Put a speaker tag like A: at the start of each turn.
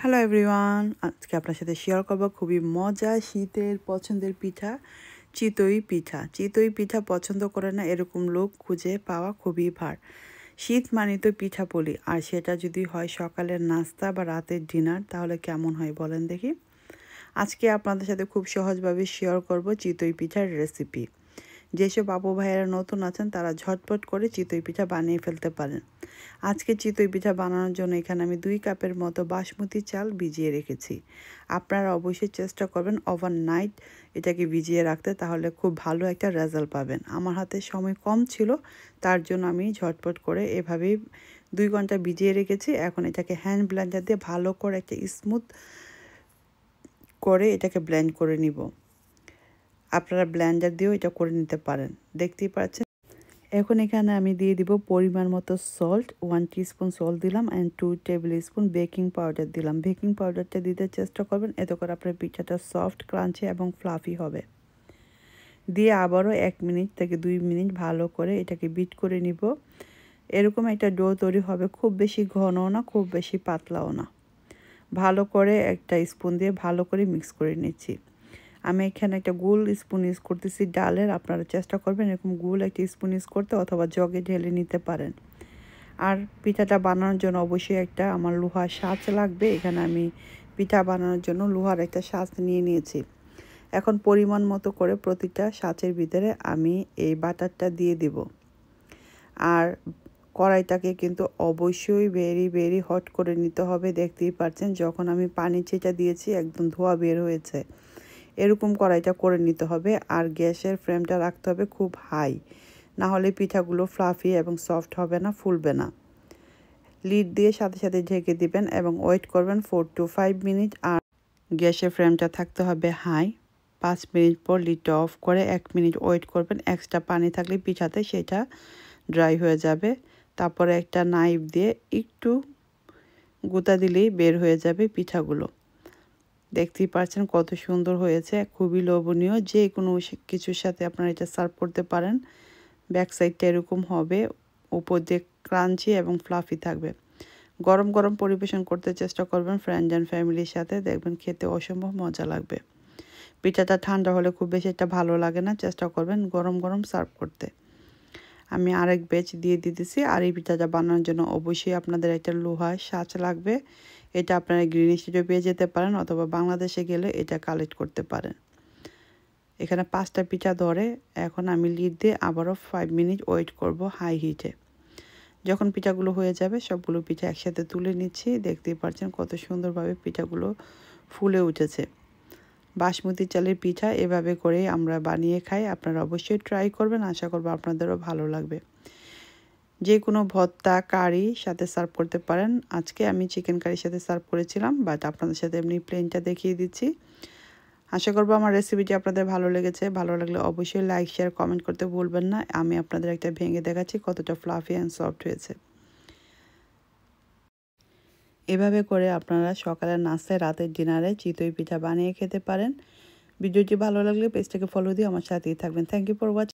A: Hello everyone, আজকে আপনার সাথে শেয়ার করব খুবই মজা শীতের পছন্দের পিঠা চিতই পিঠা পছন্দ করে না এরকম লোক খুঁজে পাওয়া খুবই ভার। শীত মানে তো পিঠা পুলি, আর সেটা যদি হয় সকালের নাস্তা বা রাতের ডিনার তাহলে কেমন হয় বলেন দেখি। আজকে আপনাদের সাথে খুব সহজভাবে শেয়ার করব চিতই পিঠার রেসিপি। যেসব আপু ভাইয়েরা নতুন আছেন তারা ঝটপট করে চিতই পিঠা বানিয়ে ফেলতে পারেন। আজকে চিতই পিঠা বানানোর জন্য এখানে আমি 2 কাপের মতো বাসমতি চাল ভিজিয়ে রেখেছি। আপনারা অবশ্যই চেষ্টা করবেন ওভারনাইট এটাকে ভিজিয়ে রাখতে, তাহলে খুব ভালো একটা রেজাল্ট পাবেন। আমার হাতে সময় কম ছিল, তার জন্য আমি ঝটপট করে এভাবেই 2 ঘন্টা ভিজিয়ে রেখেছি। এখন এটাকে হ্যান্ড ব্লেন্ডার দিয়ে ভালো করে একটা স্মুথ করে এটাকে ব্লেন্ড করে নিব। আপনারা ব্লেন্ডার দিয়েও এটা করে নিতে পারেন, দেখতেই পাচ্ছেন। এখন এখানে আমি দিয়ে দিব পরিমাণ মতো সল্ট, 1 টিস্পুন সল্ট দিলাম and 2 table spoon baking powder দিলাম। বেকিং পাউডারটা দিতে চেষ্টা করবেন, এতে করে আপনার পিঠাটা সফট, ক্রাঞ্চি এবং ফ্লাফি হবে। দিয়ে আবারও 1 মিনিট থেকে 2 মিনিট ভালো করে এটাকে বিট করে নিব। এরকম একটা ডো তৈরি হবে, খুব বেশি ঘনও না খুব বেশি পাতলাও না। ভালো করে একটা স্পুন দিয়ে ভালো করে মিক্স করে নিচ্ছি। আমি এখানে একটা গোল স্পুন ইউজ করতেছি ডালের, আপনারা চেষ্টা করবেন এরকম গোল একটা স্পুন ইউজ করতে, অথবা জগে ঢেলে নিতে পারেন। আর পিঠাটা বানানোর জন্য অবশ্যই একটা আমার লোহার সাঁচ লাগবে। এখানে আমি পিঠা বানানোর জন্য লোহার একটা সাঁচ নিয়ে নিয়েছি। এখন পরিমাণ মতো করে প্রতিটা সাঁচের ভিতরে আমি এই বাটারটা দিয়ে দিব। আর কড়াইটাকে কিন্তু অবশ্যই ভেরি হট করে নিতে হবে। দেখতেই পাচ্ছেন যখন আমি পানি ছেটা দিয়েছি একদম ধোঁয়া বের হয়েছে। এরকম কড়াইটা করে নিতে হবে। আর গ্যাসের ফ্লেমটা রাখতে হবে খুব হাই, না হলে পিঠাগুলো ফ্লাফি এবং সফট হবে না, ফুলবে না। লিড দিয়ে সাথে সাথে ঢেকে দিবেন এবং ওয়েট করবেন 4 to 5 মিনিট। আর গ্যাসের ফ্লেমটা থাকতে হবে হাই। 5 মিনিট পর লিডটা অফ করে 1 মিনিট ওয়েট করবেন। এক্সট্রা পানি থাকলে পিঠাতে সেটা ড্রাই হয়ে যাবে। তারপরে একটা নাইফ দিয়ে একটু গুঁতা দিলেই বের হয়ে যাবে পিঠাগুলো। দেখতেই পাচ্ছেন কত সুন্দর হয়েছে, খুবই লোভনীয়। যে কোনো কিছুর সাথে আপনারা এটা সার্ভ করতে পারেন। ব্যাক সাইডটা এরকম হবে, উপর দিয়ে ক্রাঞ্চি এবং ফ্লাফি থাকবে। গরম গরম পরিবেশন করতে চেষ্টা করবেন ফ্রেন্ড অ্যান্ড ফ্যামিলির সাথে, দেখবেন খেতে অসম্ভব মজা লাগবে। পিঠাটা ঠান্ডা হলে খুব বেশি একটা ভালো লাগে না, চেষ্টা করবেন গরম গরম সার্ভ করতে। আমি আরেক ব্যাচ দিয়ে দিতেছি। আর এই পিঠাটা বানানোর জন্য অবশ্যই আপনাদের একটা লোহার সাঁচ লাগবে। এটা আপনারা গ্রিন স্টেটে পেয়ে যেতে পারেন, অথবা বাংলাদেশে গেলে এটা কালেক্ট করতে পারেন। এখানে 5টা পিঠা ধরে। এখন আমি লিড দিয়ে আবারও 5 মিনিট ওয়েট করব হাই হিটে। যখন পিঠাগুলো হয়ে যাবে সবগুলো পিঠা একসাথে তুলে নিচ্ছি। দেখতেই পাচ্ছেন কত সুন্দরভাবে পিঠাগুলো ফুলে উঠেছে। বাসমতি চালের পিঠা এভাবে করেই আমরা বানিয়ে খাই। আপনারা অবশ্যই ট্রাই করবেন, আশা করব আপনাদেরও ভালো লাগবে। যে কোনো ভর্তা কারি সাথে সার্ভ করতে পারেন। আজকে আমি চিকেন কারির সাথে সার্ভ করেছিলাম, বাট আপনাদের সাথে এমনি প্লেনটা দেখিয়ে দিচ্ছি। আশা করব আমার রেসিপিটি আপনাদের ভালো লেগেছে। ভালো লাগলে অবশ্যই লাইক শেয়ার কমেন্ট করতে ভুলবেন না। আমি আপনাদের একটা ভেঙে দেখাচ্ছি কতটা ফ্লাফি অ্যান্ড সফট হয়েছে। এভাবে করে আপনারা সকালের নাস্তায় রাতের ডিনারে চিতই পিঠা বানিয়ে খেতে পারেন। ভিডিওটি ভালো লাগলে পেজটাকে ফলো দিয়ে আমার সাথেই থাকবেন। Thank you for watching.